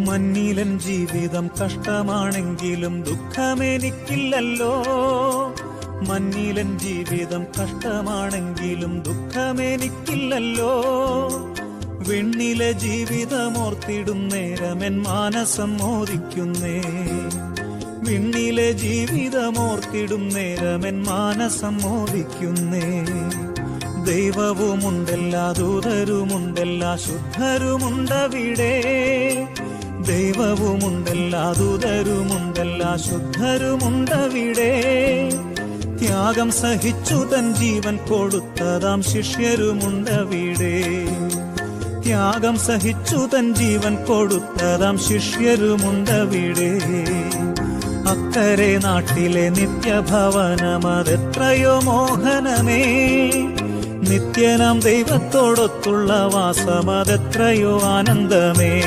മഞ്ഞിലൻ ജീവിതം കഷ്ടമാണെങ്കിലും ദുഃഖമെനിക്കില്ലല്ലോ. മഞ്ഞിലൻ ജീവിതം കഷ്ടമാണെങ്കിലും ദുഃഖമെനിക്കില്ലല്ലോ. വെണ്ണിലെ ജീവിതമോർത്തിടും നേരമെൻ മാനസം മോദിക്കുന്നേ. വിണ്ണിലെ ജീവിതമോർത്തിടും നേരമെൻ മാനസം മോദിക്കുന്നേ. ദൈവവുമുണ്ടെല്ലാ ദൂതരുമുണ്ടെല്ലാ ശുദ്ധരുമുണ്ടവിടെ. ദൈവവുമുണ്ടെല്ലാ ദൂതരുമുണ്ടെല്ലാ ശുദ്ധരുമുണ്ടവിടെ. ത്യാഗം സഹിച്ചു തൻ ജീവൻ കൊടുത്തതാം ശിഷ്യരുമുണ്ടവിടെ. ത്യാഗം സഹിച്ചു തൻ ജീവൻ കൊടുത്തതാം ശിഷ്യരുമുണ്ടവിടെ. അക്കരെ നാട്ടിലെ നിത്യഭവനമതെത്രയോ മോഹനമേ. നിത്യനാം ദൈവത്തോടൊത്തുള്ള വാസമതെത്രയോ ആനന്ദമേ.